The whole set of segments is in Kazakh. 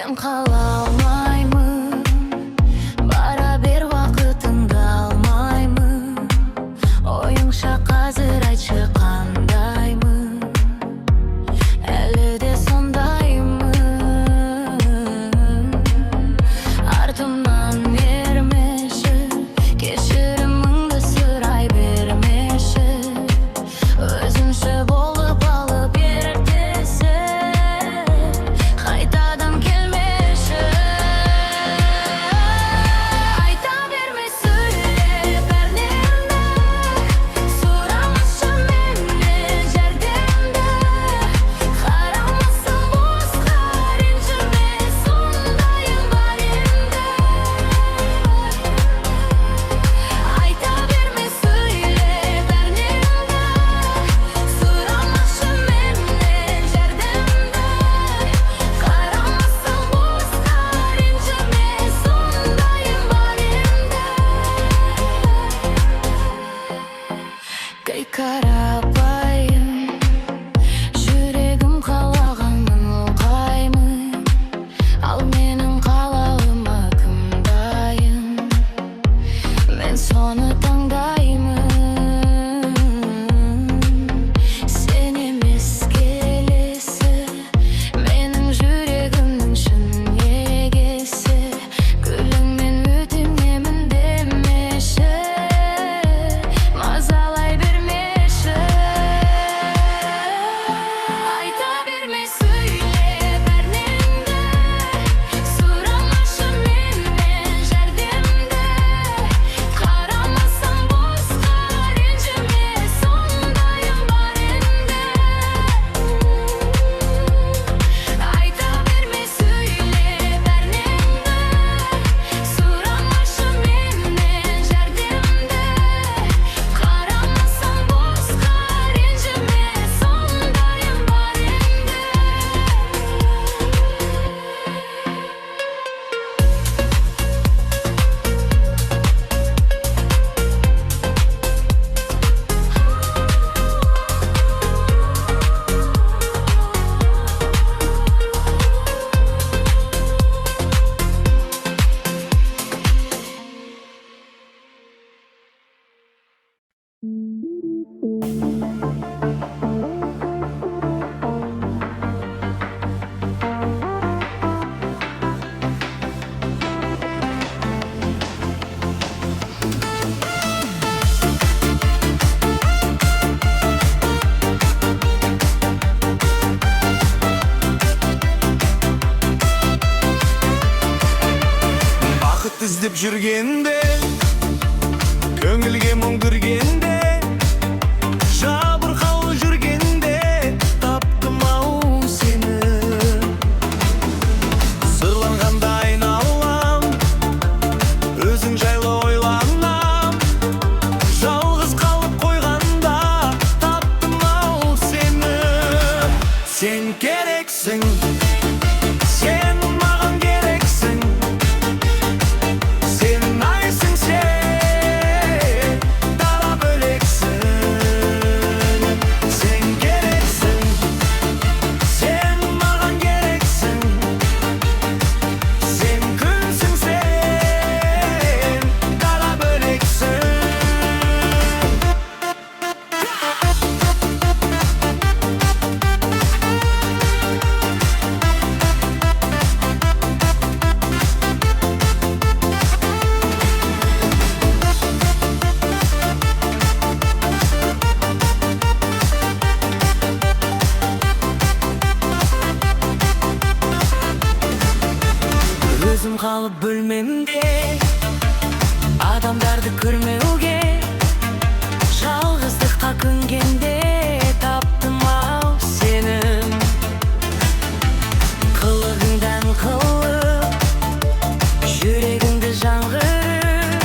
Ben kalamаймын, бара бер вакытыңды алмаймын. Оюңша қазір айтшы қандаймын, әлі де сондаймын. Артымнан ермеші, кешіріміңді сұрай бермеші. Өзімші болып алып ертесі, қайтадан келмеші. Айта берме, сөйле бәрінді, сұрамашы менен жәрдемді. Қарамасың босқа, ренжіме, сондайым бар енді. Айта берме, сөйле бәрінді, сұрамашы менен жәрдемді. Қарамасың босқа, ренжіме, сондайым бар енді. Кей қарапайым, жүрегім қалағанын ұлғаймын. Ал менің қалауыма кім дайын? Мен соны таңдаймын. Сен емес келесі, менің жүрегімнің шын егесі. Гүліңмен өтінемін демеші, мазалай бермеші. Айта берме, сөйле бәрінді, сұрамашы менен жәрдемді. Қарамасың босқа, ренжіме, сондайым бар енді. Айта берме, сөйле бәрінді, сұрамашы менен жәрдемді. Қарамасың босқа, ренжіме, сондайым бар енді. Бақыт іздеп жүргенде, көңілге мұң кіргенде, жабырқау жүргенде, таптым ау сені. Сырланғанда айналам, өзің жайлы ойланам. Жалғыз қалып қойғанда, таптым ау сені. Сен керексің, сен маған керексің. Сен айсың, сен дара бөлексің. Сен керексің, сен маған керексің. Сен күнсің, сен дара бөлексің. Өзім қалып бөлмемде, адамдарды көрмеуге. Жалғыздыққа көнгенде, таптым ау сені. Қылығыңдан қылып, жүрегіңді жаңғырып,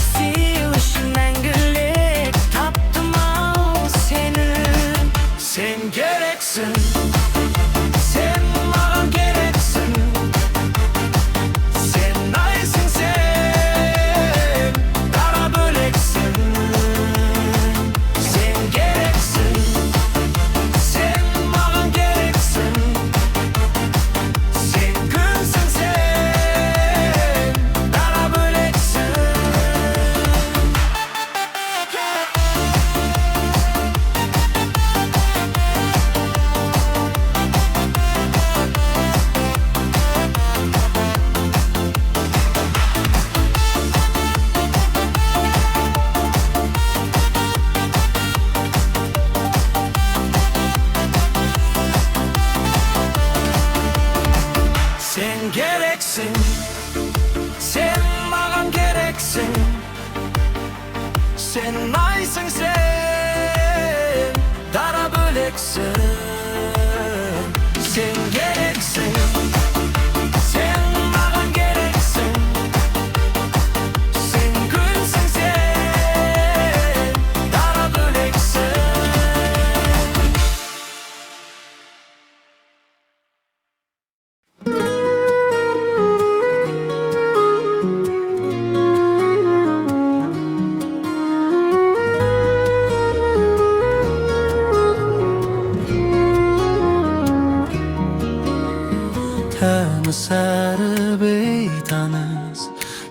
сүйу үшін мәңгілік, таптым ау сені. Сен керексің, сен маған керексің. Сен айсың, сен дара бөлексің. Сен керексің. gereksin, sen magan gereksin. Sen aysın sen, dara böleksin. Sen gereksin, sen magan gereksin. Sen gülsün sen, dara böleksin. Hem sarı beytanız,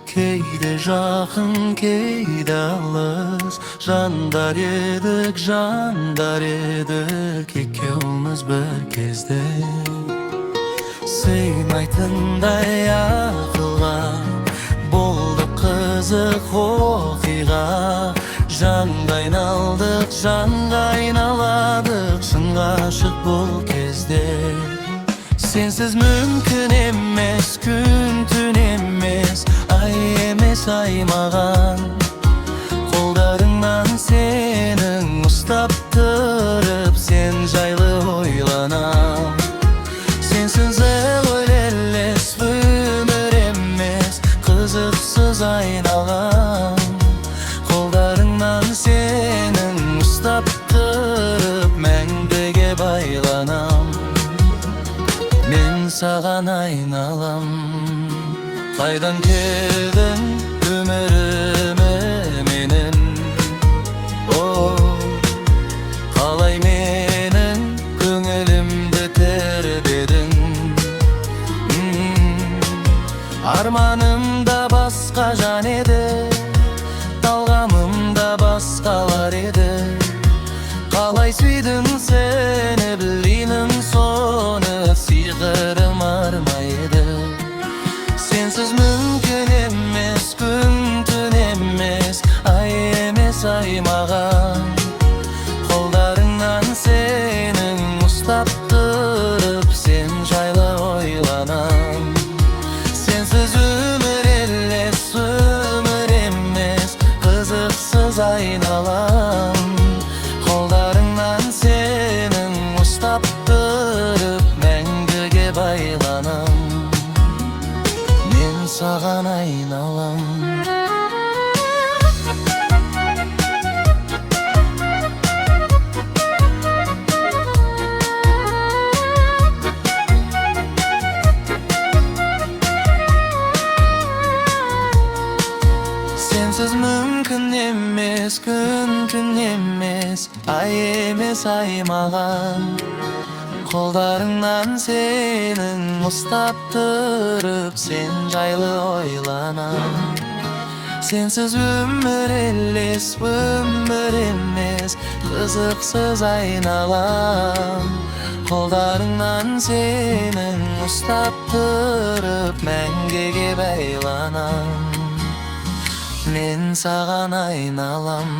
keyde жақын, keyde alız. Жандар едік, екеуміз бір кезде. Сыймайтындай ақылға, болдық қызық оқиға. Жанға айналадық, шынға ғашық бұл кезде. Sensiz mümkün emez, gün tün emez, ay emez aymağan. Kollarından senin ustap durıp, sen jaylı oylanam. Sensiz öylelес, ömür emez, kızıksız aynalan. Kollarından senin ustap durıp, мәңгіге baylanam. Men sağan aynalam. Qaydan keldin ömürüme menin? Oh, qalay menin köngülümde terbedin. Armanımda басқа жан еді, талғамымда басқалар еді. Қалай сүйдің сені білеймін соны, сиғырым армайды. Sensiz mümkün emez, gün tün emez, ay emez aymağan. Kollarından senin ustap durıp, sen jaylı oylanam. Sensiz ömür elles, ömür emez, kızıksız aynalam. Kollarından senin ustap durıp, мәңгіге baylanam. Men sağan aynalam. Sensiz mümkün emez, gün tün emez, ay emez aymağan. Kollarından senin ustap durıp, sen jaylı oylanam. Sensiz ömür elles, ömür emez, kızıksız aynalam. Kollarından senin ustap durıp, мәңгіге baylanam. Men sağan aynalam.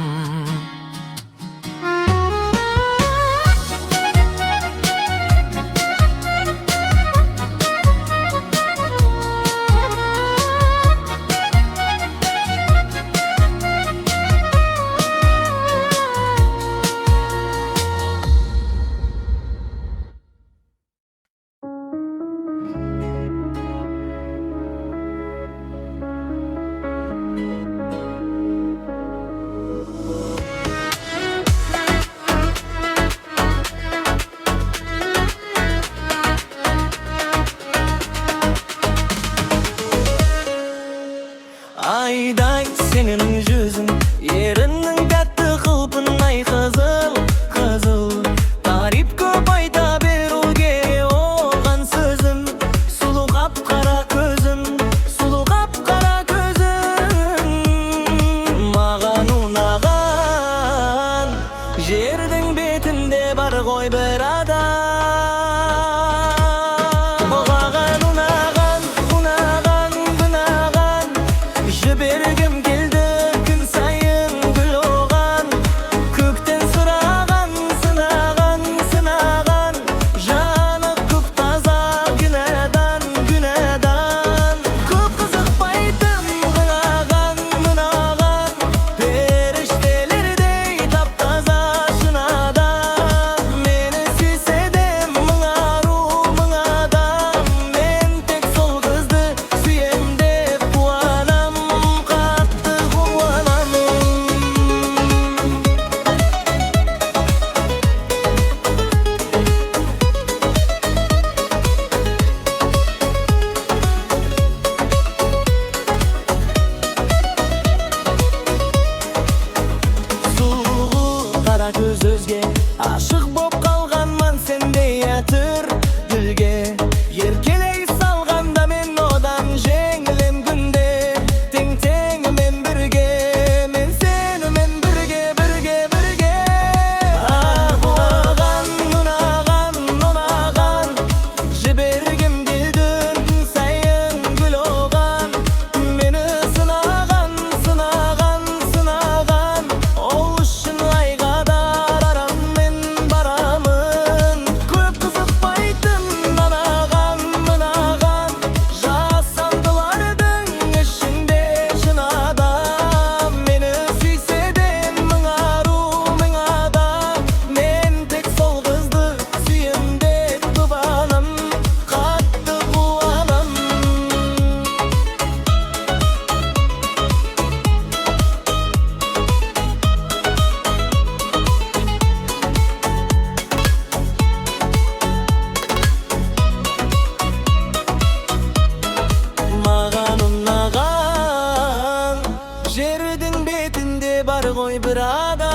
bir adam.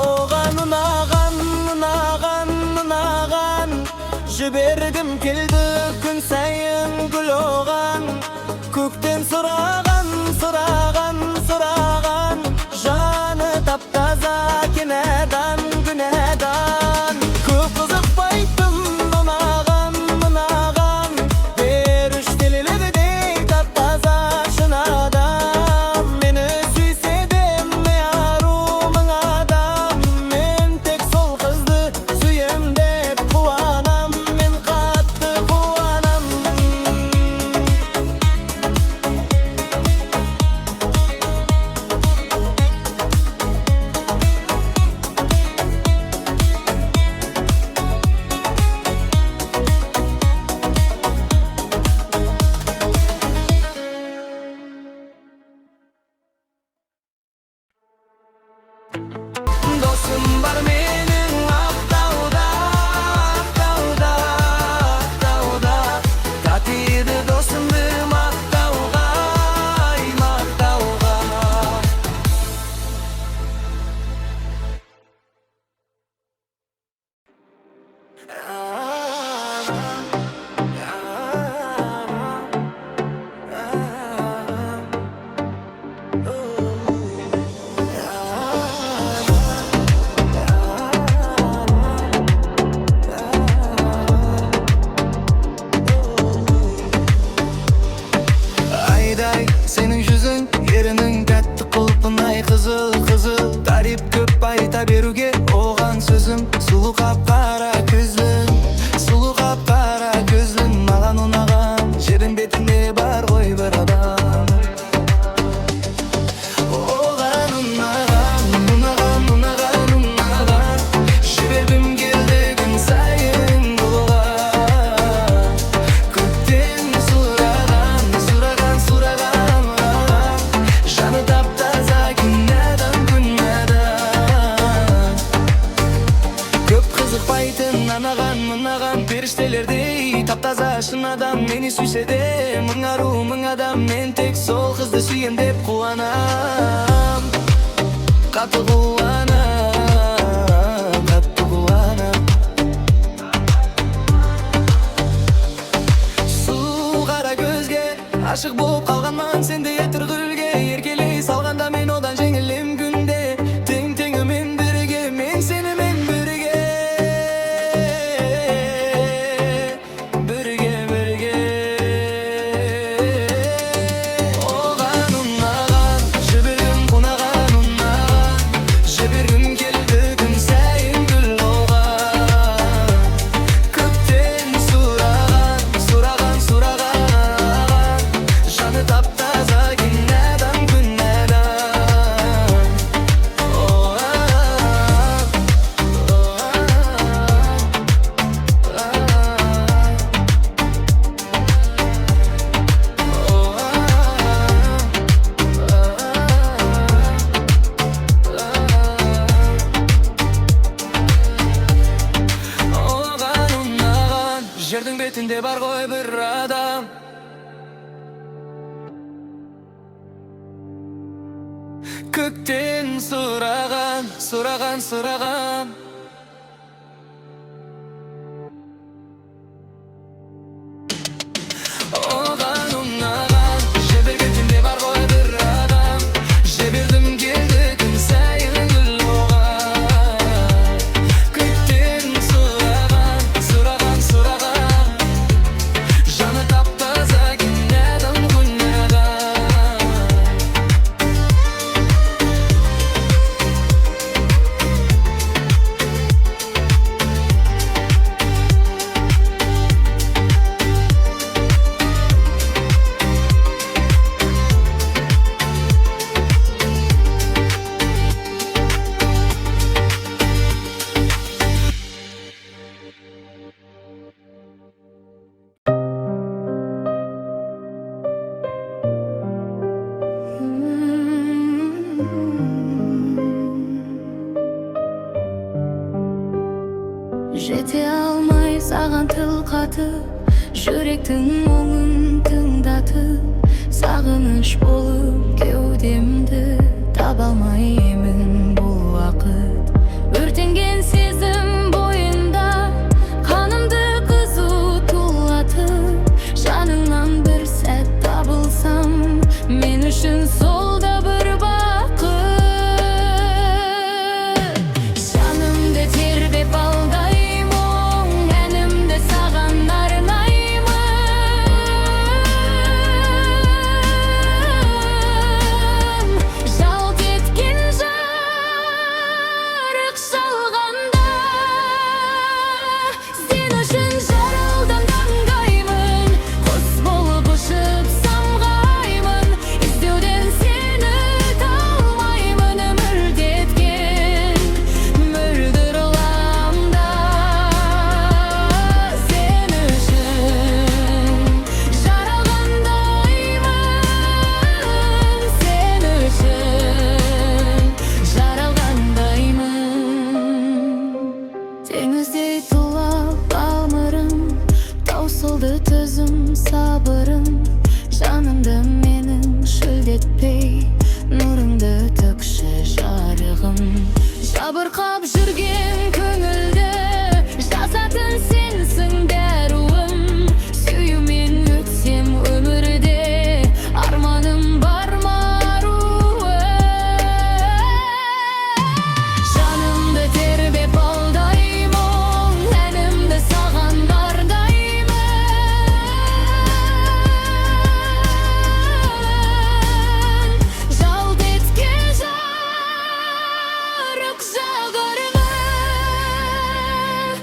Oğan ınagan, ınagan, ınagan. Jibergim keldi gün sayın gül oğan. Kökten sıragan, sıragan, sıragan. Janı taptaza kenedan, günedan. Köp kızık baytım ınagan, ınagan. Beriş delilegidey taptaza şınadan. Meni süysedem yarumın adam. Men tek sol kızdı süyem dep kuvanam. Men kattı kuvanam. Dostum var menin Aktau'da, Aktau'da, Aktau'da. Tatiydi dostumdum Aktau'ga, ay Aktau'ga. Ayday senin yüzün yerinin kattı kulpunay kızıl kızıl. Tarip köp ayta beruge oğan sözüm. Sulu kapkara gözlüm, sulu kapkara gözlüm. Magan unagan jerin betinde bar koy bir adam. Oğan unagan, unagan, unagan, unagan. Jiberbim geldi gün sayın buluğa. Kökten suragan, suragan, suragan. Janı taptaza günedan, günedan. Köp kızık baytın anagan, mınagan. Periştelerdey taptaza şınadan. Meni süyse de mınaru mınadan. Men tek sol kızdı süyem dep kuvanam. Katı kuvanam, katı kuvanam. Su kara gözge aşık bolup kalganman sende yetir gülge. Erkeleyi salganda men odan jеңилем günde. Teң teңimen birge men seni men birge. Birge birge. Oğan unagan jiberim kunagan unagan. Jiberim keldi gün sayın gül oğan. Kökten suragan, suragan, suragan. Janı taptaza günedan, günedan. Oğan, oğan unagan жердің бетінде бар ғой бір адам. Көктен сұраған, сұраған, сұраған. Оған ұнаған жебір бетінде бар ғой бір адам. Жебірдім келді күн сайын гүл оған. Көктен сұраған, сұраған, сұраған. Жаны таптаза күнәдан, күнәдан. Жете алмай саған тіл қатып, жүректің мұңын тыңдатып, сағыныш болып кеудемді таба алмаймын бұл уақыт. Өртенген сезім бойында қанымды қызу тулатып, жаныңнан бір сәт табылсам, мен үшін сол да бір бақыт. Жанымды тербеп алдаймын, әнімді саған арнаймын. Жалт еткен жарық шалғанда, сен үшін жаралдым таңдаймын. Құс болып ұшып самғаймын, іздеуден сені талмаймын. Үмілдеткен мөлдір ғаламда, сен үшін жаралғандаймын, сен үшін жаралғандаймын. Теңіздей тулап алмырым, таусылды төзім сабырым. Жанымды менің шөлдетпей, нұрыңды төкші жарығым. Жабырқап жүрген көңілді жазатын сенсің дәруім. Сүюмен өтсем өмірде, арманым бар ма аруым. Жанымды тербеп алдаймын, әнімді саған арнаймын. Жалт еткен жарық шағырмын,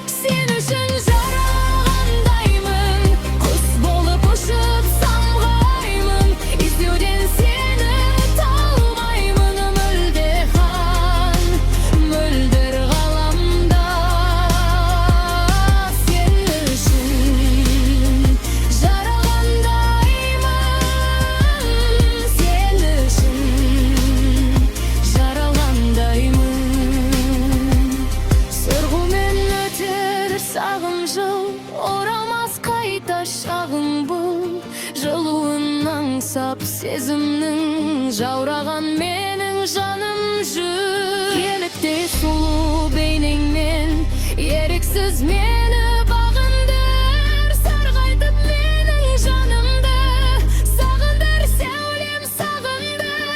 сен үшін жаралғандаймын. Құс болып ұшып самғаймын, іздеуден сені талмаймын. Үмілдеген мөлдір ғаламда, сен үшін жаралғандаймын, сен үшін жаралғандаймын. Сырғумен өтер сағым жыл, оралмас қайта шағым бұл. Жылуын аңсап сезімнің жаураған менің жаным жүр. Еліктей сұлу бейнеңмен еріксіз мені бағындыр. Сарғайтып менің жанымды, сағындыр сәулем сағынdır.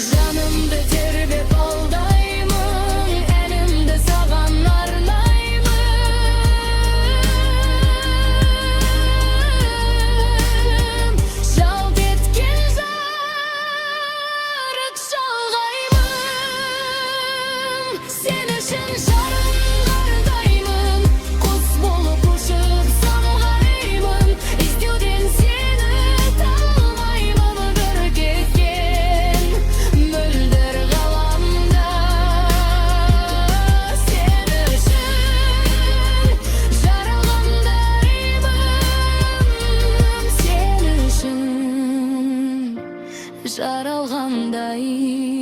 Жанымды тербеп алдаймын, әнімді саған арнаймын. Жалт еткен жарық шалғаймын, сен үшін жаралғандаймын. Құс болып ұшып самғаймын, іздеуден сені талмаймын. Бір кеткен мөлдір ғаламда, сен үшін жаралғандаймын, сен үшін жаралғандаймын.